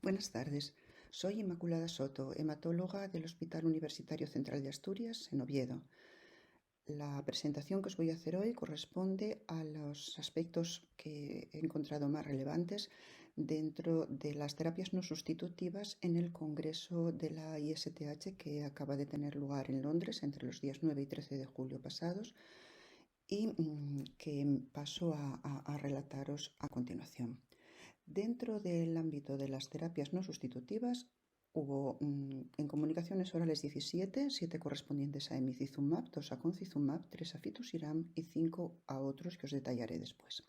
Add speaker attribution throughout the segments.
Speaker 1: Buenas tardes. Soy Inmaculada Soto, hematóloga del Hospital Universitario Central de Asturias, en Oviedo. La presentación que os voy a hacer hoy corresponde a los aspectos que he encontrado más relevantes dentro de las terapias no sustitutivas en el Congreso de la ISTH que acaba de tener lugar en Londres entre los días 9 y 13 de julio pasados y que paso a relataros a continuación. Dentro del ámbito de las terapias no sustitutivas hubo en comunicaciones orales 17, 7 correspondientes a emicizumab, 2 a concizumab, 3 a fitusiran y 5 a otros que os detallaré después.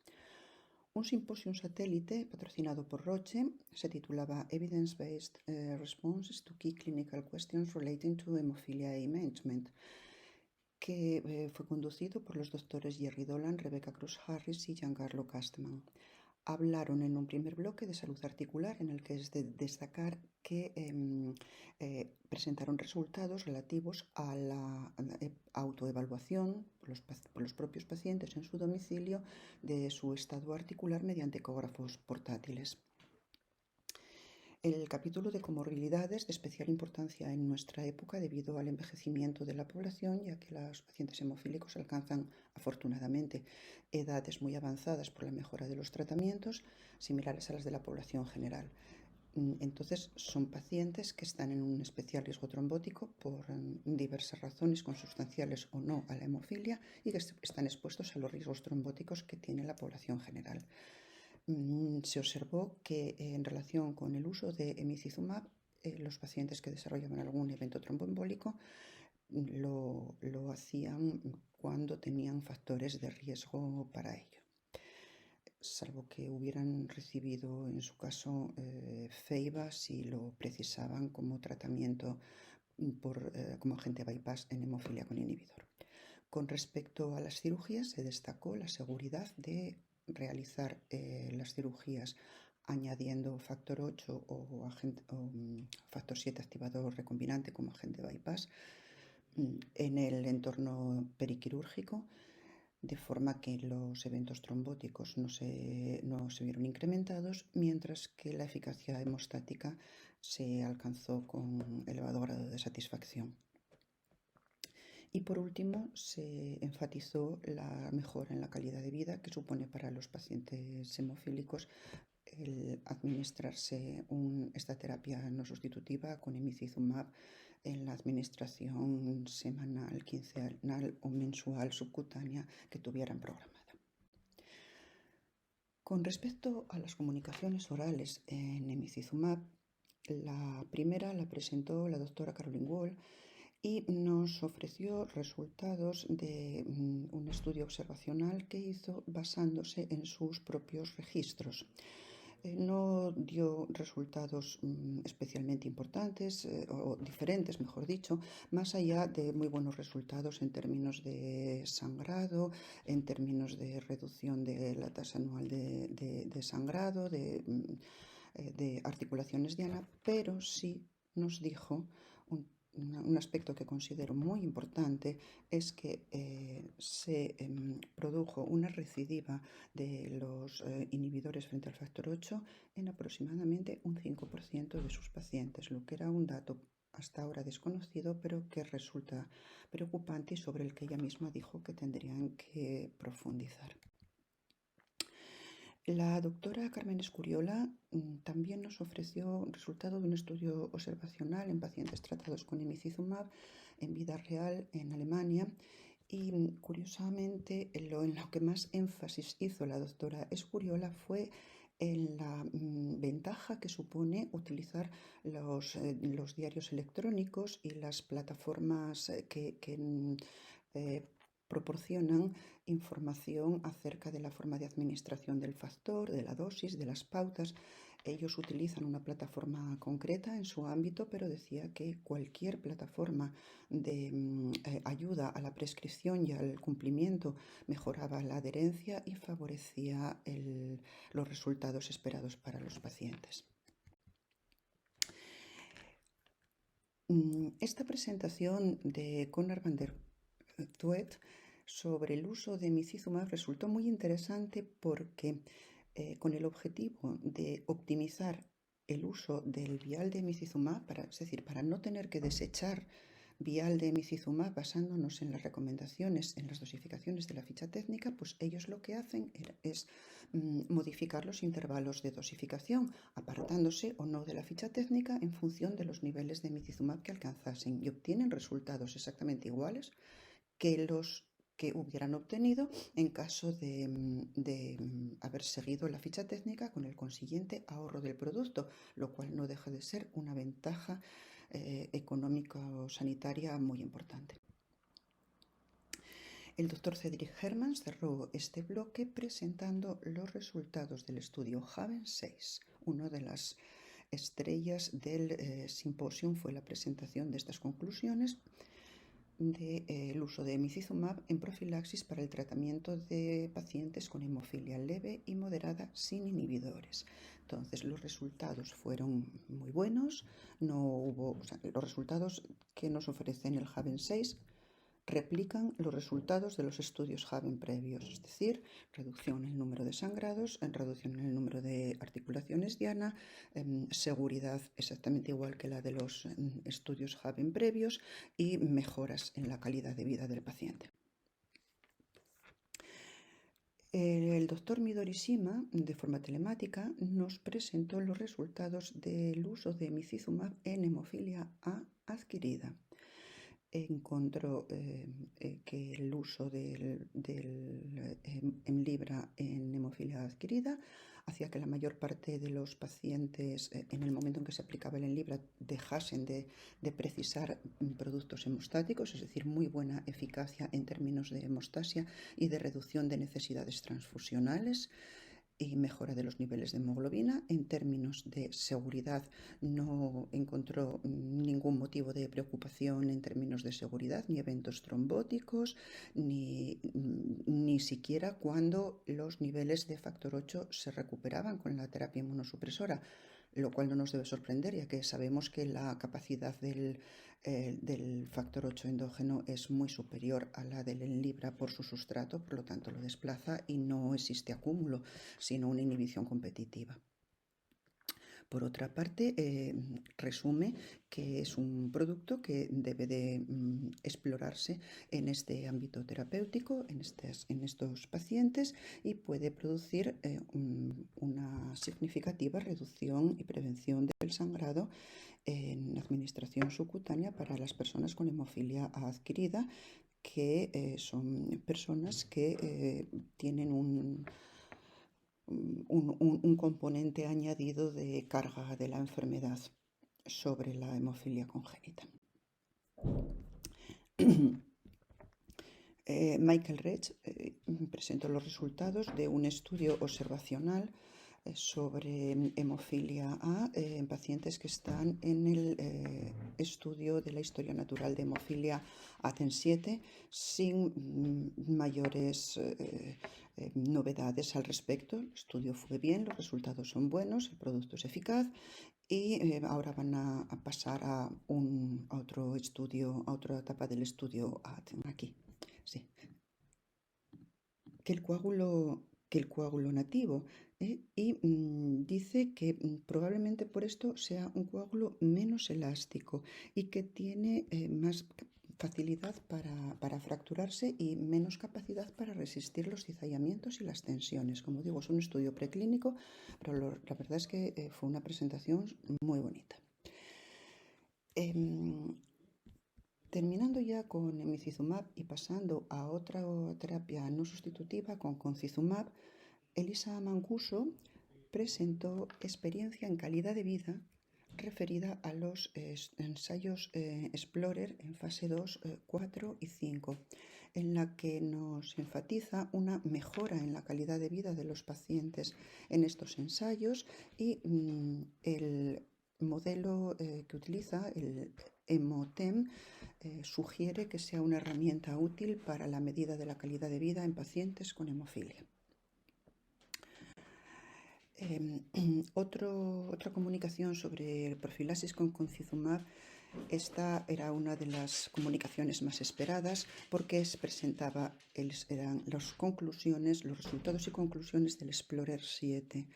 Speaker 1: Un simposio satélite patrocinado por Roche se titulaba Evidence-Based Responses to Key Clinical Questions Relating to Hemophilia A Management, que fue conducido por los doctores Jerry Dolan, Rebecca Cruz Harris y Giancarlo Castman. Hablaron en un primer bloque de salud articular, en el que es de destacar que presentaron resultados relativos a la autoevaluación por los propios pacientes en su domicilio de su estado articular mediante ecógrafos portátiles. El capítulo de comorbilidades de especial importancia en nuestra época debido al envejecimiento de la población, ya que los pacientes hemofílicos alcanzan afortunadamente edades muy avanzadas por la mejora de los tratamientos, similares a las de la población general. Entonces son pacientes que están en un especial riesgo trombótico por diversas razones, consustanciales o no a la hemofilia, y que están expuestos a los riesgos trombóticos que tiene la población general. Se observó que en relación con el uso de emicizumab, los pacientes que desarrollaban algún evento tromboembólico lo hacían cuando tenían factores de riesgo para ello, salvo que hubieran recibido en su caso FEIBA si lo precisaban como tratamiento como agente bypass en hemofilia con inhibidor. Con respecto a las cirugías, se destacó la seguridad de realizar las cirugías añadiendo factor 8 o factor 7 activador recombinante como agente bypass en el entorno periquirúrgico, de forma que los eventos trombóticos no se vieron incrementados, mientras que la eficacia hemostática se alcanzó con elevado grado de satisfacción. Y por último, se enfatizó la mejora en la calidad de vida que supone para los pacientes hemofílicos el administrarse esta terapia no sustitutiva con emicizumab en la administración semanal, quincenal o mensual subcutánea que tuvieran programada. Con respecto a las comunicaciones orales en emicizumab, la primera la presentó la doctora Caroline Wall y nos ofreció resultados de un estudio observacional que hizo basándose en sus propios registros. No dio resultados especialmente importantes o diferentes, mejor dicho, más allá de muy buenos resultados en términos de sangrado, en términos de reducción de la tasa anual de sangrado, de articulaciones diana, pero sí nos dijo un aspecto que considero muy importante, es que se produjo una recidiva de los inhibidores frente al factor 8 en aproximadamente un 5% de sus pacientes, lo que era un dato hasta ahora desconocido, pero que resulta preocupante y sobre el que ella misma dijo que tendrían que profundizar. La doctora Carmen Escuriola también nos ofreció un resultado de un estudio observacional en pacientes tratados con emicizumab en vida real en Alemania, y curiosamente en lo que más énfasis hizo la doctora Escuriola fue en la ventaja que supone utilizar los diarios electrónicos y las plataformas que proporcionan información acerca de la forma de administración del factor, de la dosis, de las pautas. Ellos utilizan una plataforma concreta en su ámbito, pero decía que cualquier plataforma de ayuda a la prescripción y al cumplimiento mejoraba la adherencia y favorecía los resultados esperados para los pacientes. Esta presentación de Conor van der Thuet sobre el uso de emicizumab resultó muy interesante porque con el objetivo de optimizar el uso del vial de emicizumab, es decir, para no tener que desechar vial de emicizumab basándonos en las recomendaciones, en las dosificaciones de la ficha técnica, pues ellos lo que hacen es modificar los intervalos de dosificación, apartándose o no de la ficha técnica en función de los niveles de emicizumab que alcanzasen, y obtienen resultados exactamente iguales que los que hubieran obtenido en caso de haber seguido la ficha técnica, con el consiguiente ahorro del producto, lo cual no deja de ser una ventaja económico-sanitaria muy importante. El doctor Cedric Hermans cerró este bloque presentando los resultados del estudio Haven 6. Una de las estrellas del simposio fue la presentación de estas conclusiones del uso de emicizumab en profilaxis para el tratamiento de pacientes con hemofilia leve y moderada sin inhibidores. Entonces, los resultados fueron muy buenos. Los resultados que nos ofrecen el Haven 6 replican los resultados de los estudios Haven previos, es decir, reducción en el número de sangrados, reducción en el número de articulaciones diana, seguridad exactamente igual que la de los estudios Haven previos y mejoras en la calidad de vida del paciente. El doctor Midorishima, de forma telemática, nos presentó los resultados del uso de emicizumab en hemofilia A adquirida. Encontró que el uso del Hemlibra en hemofilia adquirida hacía que la mayor parte de los pacientes, en el momento en que se aplicaba el Hemlibra, dejasen de precisar productos hemostáticos, es decir, muy buena eficacia en términos de hemostasia y de reducción de necesidades transfusionales y mejora de los niveles de hemoglobina. En términos de seguridad, no encontró ningún motivo de preocupación en términos de seguridad, ni eventos trombóticos, ni siquiera cuando los niveles de factor 8 se recuperaban con la terapia inmunosupresora, lo cual no nos debe sorprender, ya que sabemos que la capacidad del factor 8 endógeno es muy superior a la del Hemlibra por su sustrato, por lo tanto lo desplaza y no existe acúmulo, sino una inhibición competitiva. Por otra parte, resume que es un producto que debe de explorarse en este ámbito terapéutico, en estos pacientes, y puede producir una significativa reducción y prevención del sangrado en administración subcutánea para las personas con hemofilia adquirida, que son personas que tienen un componente añadido de carga de la enfermedad sobre la hemofilia congénita. Michael Resch presentó los resultados de un estudio observacional sobre hemofilia A en pacientes que están en el estudio de la historia natural de hemofilia ATEN7 sin mayores novedades al respecto. El estudio fue bien, los resultados son buenos, el producto es eficaz, y ahora van a pasar a otro estudio, a otra etapa del estudio aquí. Sí. Que el coágulo nativo, y dice que probablemente por esto sea un coágulo menos elástico y que tiene más facilidad para fracturarse y menos capacidad para resistir los cizallamientos y las tensiones. Como digo, es un estudio preclínico, pero la verdad es que fue una presentación muy bonita. Terminando ya con emicizumab y pasando a otra terapia no sustitutiva con concizumab, Elisa Mancuso presentó experiencia en calidad de vida referida a los ensayos Explorer en fase 2, 4 y 5, en la que nos enfatiza una mejora en la calidad de vida de los pacientes en estos ensayos, y el modelo que utiliza, el EMOTEM, sugiere que sea una herramienta útil para la medida de la calidad de vida en pacientes con hemofilia. Otra comunicación sobre profilaxis con concizumab. Esta era una de las comunicaciones más esperadas porque eran los resultados y conclusiones del Explorer 7,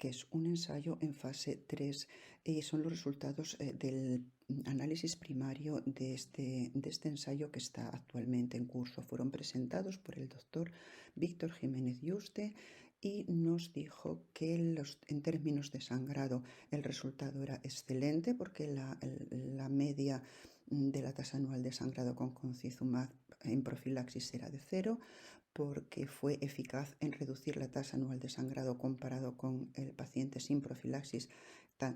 Speaker 1: que es un ensayo en fase 3 y son los resultados del análisis primario de este ensayo que está actualmente en curso. Fueron presentados por el doctor Víctor Jiménez Yuste y nos dijo que en términos de sangrado el resultado era excelente porque la media de la tasa anual de sangrado con concizumab en profilaxis era de 0, porque fue eficaz en reducir la tasa anual de sangrado comparado con el paciente sin profilaxis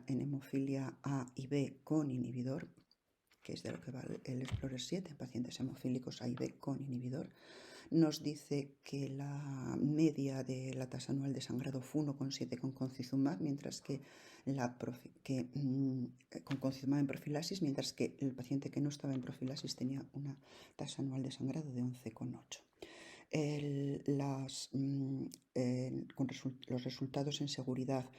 Speaker 1: en hemofilia A y B con inhibidor, que es de lo que va el Explorer 7, en pacientes hemofílicos A y B con inhibidor. Nos dice que la media de la tasa anual de sangrado fue 1,7 con concizumab, mientras que con concizumab en profilaxis, mientras que el paciente que no estaba en profilaxis tenía una tasa anual de sangrado de 11,8. Los resultados en seguridad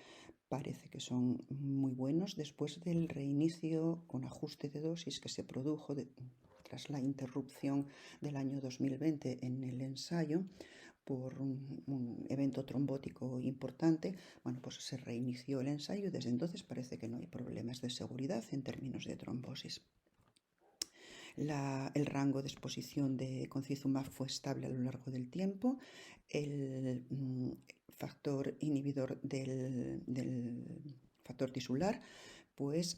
Speaker 1: parece que son muy buenos después del reinicio con ajuste de dosis que se produjo tras la interrupción del año 2020 en el ensayo por un evento trombótico importante. Bueno, pues se reinició el ensayo y desde entonces parece que no hay problemas de seguridad en términos de trombosis. El rango de exposición de concizumab fue estable a lo largo del tiempo. El factor inhibidor del factor tisular pues,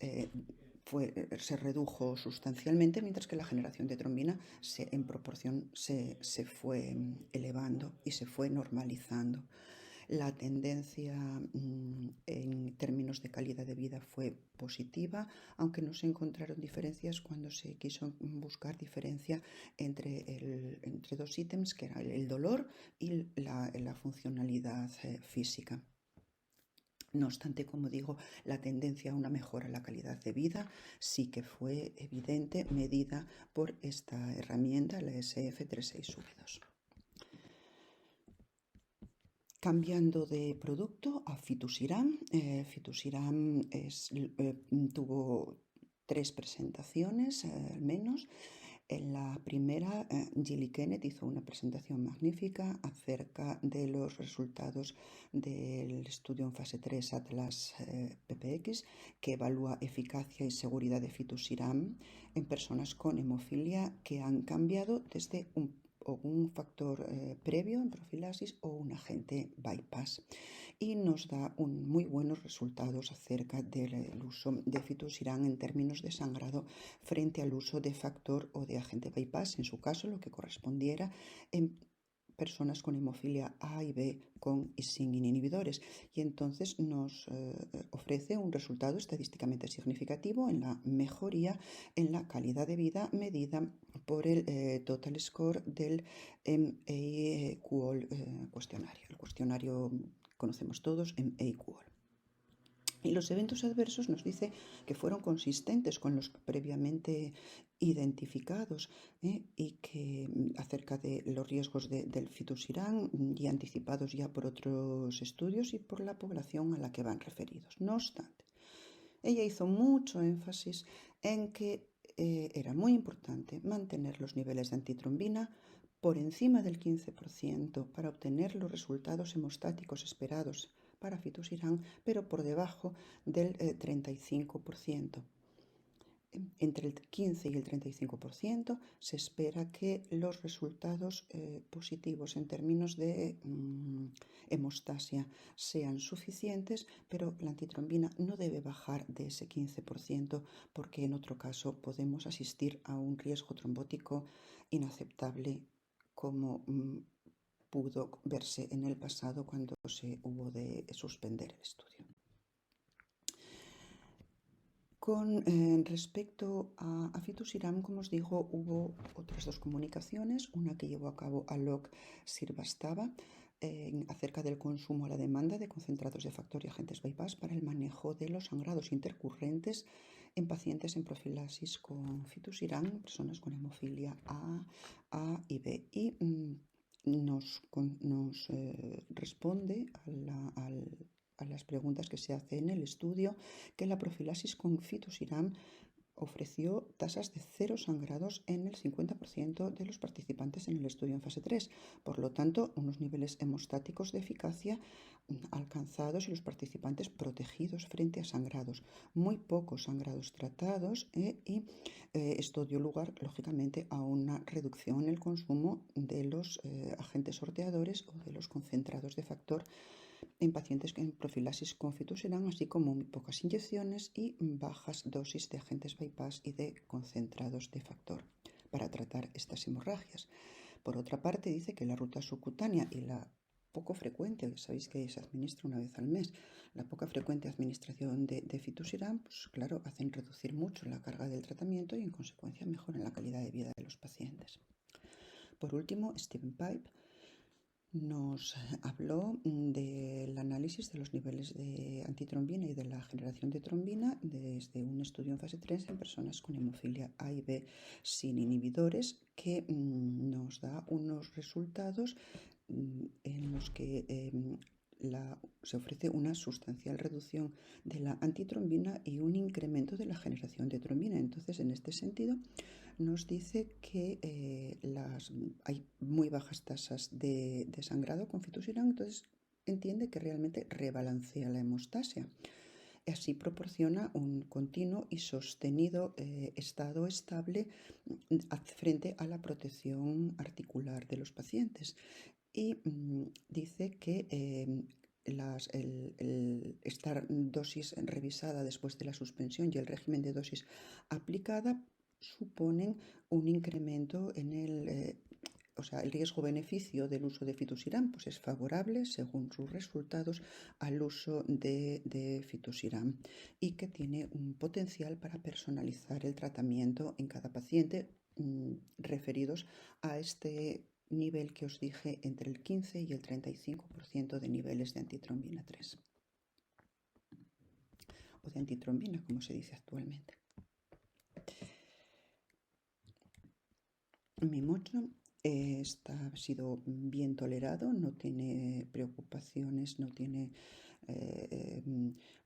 Speaker 1: se redujo sustancialmente, mientras que la generación de trombina en proporción se fue elevando y se fue normalizando. La tendencia en términos de calidad de vida fue positiva, aunque no se encontraron diferencias cuando se quiso buscar diferencia entre dos ítems, que era el dolor y la funcionalidad física. No obstante, como digo, la tendencia a una mejora en la calidad de vida sí que fue evidente, medida por esta herramienta, la SF36V2. Cambiando de producto a Fitusiran. Fitusiran tuvo 3 presentaciones al menos. En la primera, Gilly Kenneth hizo una presentación magnífica acerca de los resultados del estudio en fase 3 Atlas PPX, que evalúa eficacia y seguridad de Fitusiran en personas con hemofilia que han cambiado desde un factor previo en profilaxis o un agente bypass, y nos da muy buenos resultados acerca del uso de Fitusiran en términos de sangrado frente al uso de factor o de agente bypass, en su caso lo que correspondiera en personas con hemofilia A y B con y sin inhibidores, y entonces nos ofrece un resultado estadísticamente significativo en la mejoría en la calidad de vida medida por el total score del MA-QOL cuestionario. El cuestionario conocemos todos, MA-QOL. Y los eventos adversos nos dice que fueron consistentes con los previamente identificados y que acerca de los riesgos del Fitusiran y anticipados ya por otros estudios y por la población a la que van referidos. No obstante, ella hizo mucho énfasis en que era muy importante mantener los niveles de antitrombina por encima del 15% para obtener los resultados hemostáticos esperados para Fitusiran, pero por debajo del 35%. Entre el 15 y el 35% se espera que los resultados positivos en términos de hemostasia sean suficientes, pero la antitrombina no debe bajar de ese 15%, porque en otro caso podemos asistir a un riesgo trombótico inaceptable, como pudo verse en el pasado cuando se hubo de suspender el estudio. Con respecto a Fitusiran, como os digo, hubo otras 2 comunicaciones, una que llevó a cabo Alok Srivastava acerca del consumo a la demanda de concentrados de factor y agentes bypass para el manejo de los sangrados intercurrentes en pacientes en profilaxis con Fitusiran, personas con hemofilia A y B, y nos responde a las preguntas que se hacen en el estudio que la profilaxis con Fitusiran ofreció tasas de 0 sangrados en el 50% de los participantes en el estudio en fase 3. Por lo tanto, unos niveles hemostáticos de eficacia alcanzados y los participantes protegidos frente a sangrados. Muy pocos sangrados tratados y esto dio lugar, lógicamente, a una reducción en el consumo de los agentes sorteadores o de los concentrados de factor en pacientes en profilaxis con fitusiran, así como muy pocas inyecciones y bajas dosis de agentes bypass y de concentrados de factor para tratar estas hemorragias. Por otra parte, dice que la ruta subcutánea y la poco frecuente, sabéis que se administra una vez al mes, la poca frecuente administración de fitusiran, pues claro, hacen reducir mucho la carga del tratamiento y en consecuencia mejoran la calidad de vida de los pacientes. Por último, Steven Pipe nos habló del análisis de los niveles de antitrombina y de la generación de trombina desde un estudio en fase 3 en personas con hemofilia A y B sin inhibidores, que nos da unos resultados en los que se ofrece una sustancial reducción de la antitrombina y un incremento de la generación de trombina. Entonces, en este sentido, nos dice que hay muy bajas tasas de sangrado con fitusiran, entonces entiende que realmente rebalancea la hemostasia. Así proporciona un continuo y sostenido estado estable frente a la protección articular de los pacientes. Y dice que estar dosis revisada después de la suspensión y el régimen de dosis aplicada suponen un incremento en el riesgo-beneficio del uso de fitusiran pues es favorable según sus resultados al uso de fitusiran, y que tiene un potencial para personalizar el tratamiento en cada paciente referidos a este nivel que os dije, entre el 15 y el 35% de niveles de antitrombina 3 o de antitrombina, como se dice actualmente. Mimocho ha sido bien tolerado, no tiene preocupaciones, no tiene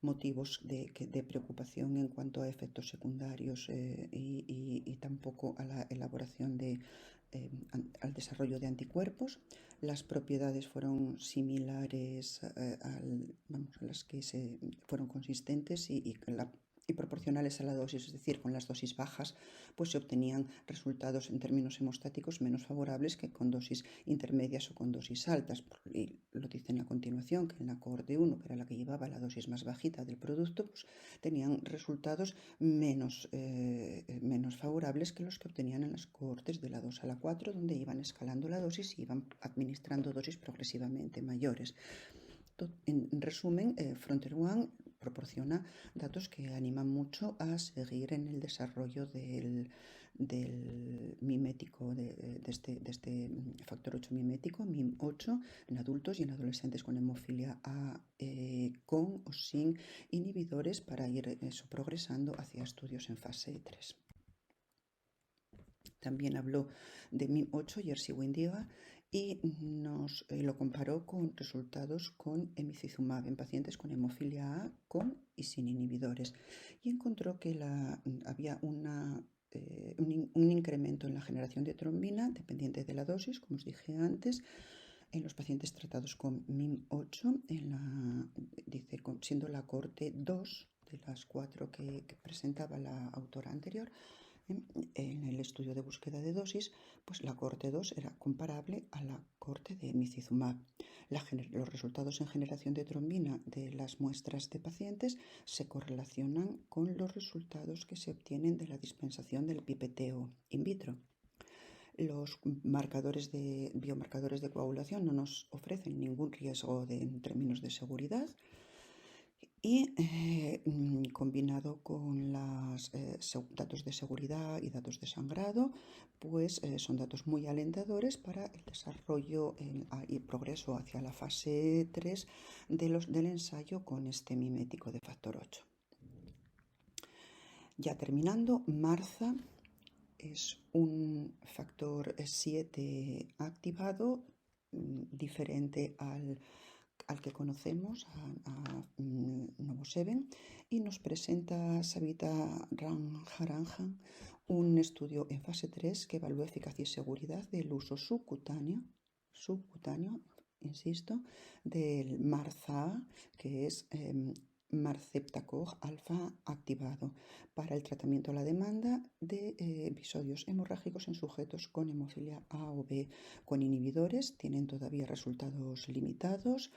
Speaker 1: motivos de preocupación en cuanto a efectos secundarios y tampoco a la elaboración al desarrollo de anticuerpos. Las propiedades fueron similares a las que fueron consistentes y proporcionales a la dosis, es decir, con las dosis bajas pues se obtenían resultados en términos hemostáticos menos favorables que con dosis intermedias o con dosis altas. Y lo dicen a continuación, que en la cohorte 1, que era la que llevaba la dosis más bajita del producto, pues tenían resultados menos favorables que los que obtenían en las cohortes de la 2 a la 4, donde iban escalando la dosis y iban administrando dosis progresivamente mayores. En resumen, Frontier One proporciona datos que animan mucho a seguir en el desarrollo del mimético, de este factor 8 mimético, MIM8, en adultos y en adolescentes con hemofilia A con o sin inhibidores, para ir progresando hacia estudios en fase 3. También habló de MIM8 y Ersiwindiga y lo comparó con resultados con emicizumab en pacientes con hemofilia A con y sin inhibidores, y encontró que había un incremento en la generación de trombina dependiente de la dosis, como os dije antes, en los pacientes tratados con MIM8, siendo la cohorte 2 de las 4 que presentaba la autora anterior. En el estudio de búsqueda de dosis, pues la cohorte 2 era comparable a la cohorte de emicizumab. Los resultados en generación de trombina de las muestras de pacientes se correlacionan con los resultados que se obtienen de la dispensación del pipeteo in vitro. Los biomarcadores de coagulación no nos ofrecen ningún riesgo en términos de seguridad. Y combinado con los datos de seguridad y datos de sangrado, pues son datos muy alentadores para el desarrollo y progreso hacia la fase 3 del ensayo con este mimético de factor 8. Ya terminando, MARZA es un factor 7 activado, diferente al al que conocemos, a Novoseven, y nos presenta Savita Ranjaranjan un estudio en fase 3 que evalúa eficacia y seguridad del uso subcutáneo, insisto, del MARZA, que es Marceptacor alfa activado, para el tratamiento a la demanda de episodios hemorrágicos en sujetos con hemofilia A o B con inhibidores. Tienen todavía resultados limitados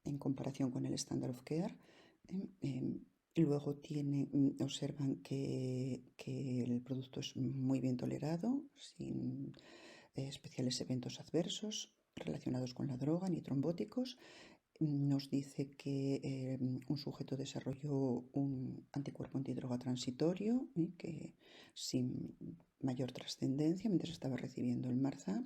Speaker 1: en comparación con el standard of care. Luego observan que el producto es muy bien tolerado, sin especiales eventos adversos relacionados con la droga ni trombóticos. Nos dice que un sujeto desarrolló un anticuerpo antidroga transitorio, que sin mayor trascendencia mientras estaba recibiendo el MARZA,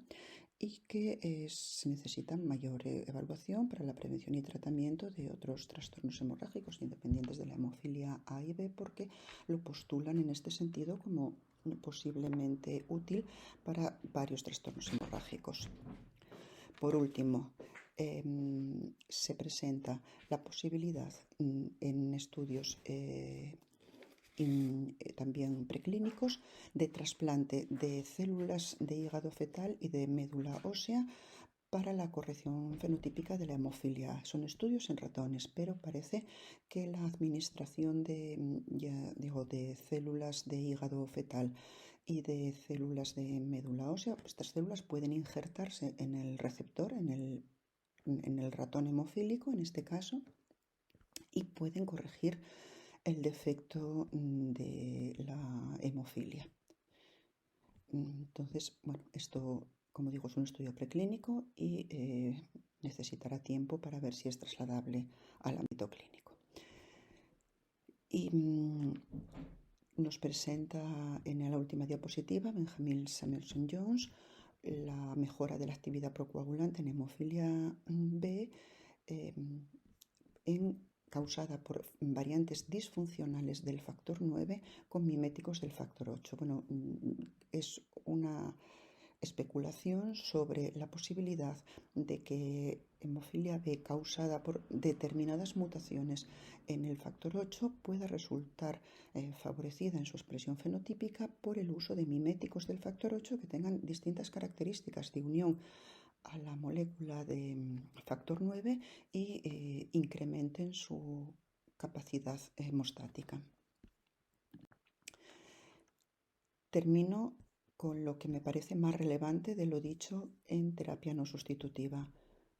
Speaker 1: y que se necesita mayor evaluación para la prevención y tratamiento de otros trastornos hemorrágicos independientes de la hemofilia A y B, porque lo postulan en este sentido como posiblemente útil para varios trastornos hemorrágicos. Por último, se presenta la posibilidad en estudios también preclínicos de trasplante de células de hígado fetal y de médula ósea para la corrección fenotípica de la hemofilia. Son estudios en ratones, pero parece que la administración de células de hígado fetal y de células de médula ósea, estas células pueden injertarse en el receptor, en el ratón hemofílico en este caso, y pueden corregir el defecto de la hemofilia. Entonces, bueno, esto, como digo, es un estudio preclínico y necesitará tiempo para ver si es trasladable al ámbito clínico. Y nos presenta en la última diapositiva Benjamin Samuelson-Jones la mejora de la actividad procoagulante en hemofilia B causada por variantes disfuncionales del factor 9 con miméticos del factor 8. Bueno, es una especulación sobre la posibilidad de que hemofilia B causada por determinadas mutaciones en el factor 8 pueda resultar favorecida en su expresión fenotípica por el uso de miméticos del factor 8 que tengan distintas características de unión a la molécula de factor 9 y incrementen su capacidad hemostática. Termino con lo que me parece más relevante de lo dicho en terapia no sustitutiva.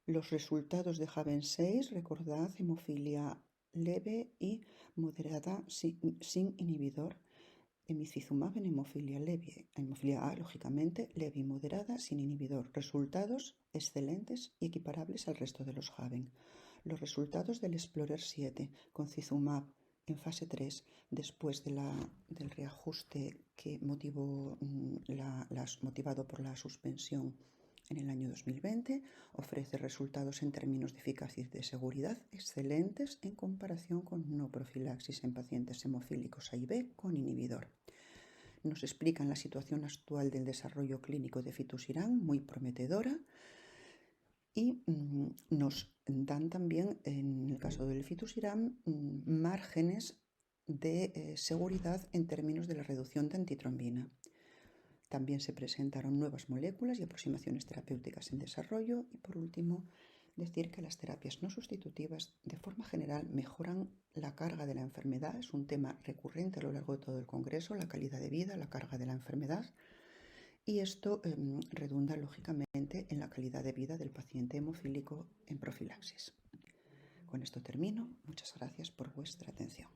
Speaker 1: Los resultados de Haven 6, recordad, hemofilia leve y moderada sin inhibidor. Emicizumab en hemofilia leve, hemofilia A, lógicamente, leve y moderada, sin inhibidor. Resultados excelentes y equiparables al resto de los Haven. Los resultados del Explorer 7 con Cizumab en fase 3, después del reajuste que motivado por la suspensión en el año 2020, ofrece resultados en términos de eficacia y de seguridad excelentes en comparación con no profilaxis en pacientes hemofílicos A y B con inhibidor. Nos explican la situación actual del desarrollo clínico de Fitusiran, muy prometedora, y nos dan también, en el caso del Fitusiran, márgenes de seguridad en términos de la reducción de antitrombina. También se presentaron nuevas moléculas y aproximaciones terapéuticas en desarrollo. Y por último, decir que las terapias no sustitutivas de forma general mejoran la carga de la enfermedad. Es un tema recurrente a lo largo de todo el Congreso, la calidad de vida, la carga de la enfermedad. Y esto redunda lógicamente en la calidad de vida del paciente hemofílico en profilaxis. Con esto termino. Muchas gracias por vuestra atención.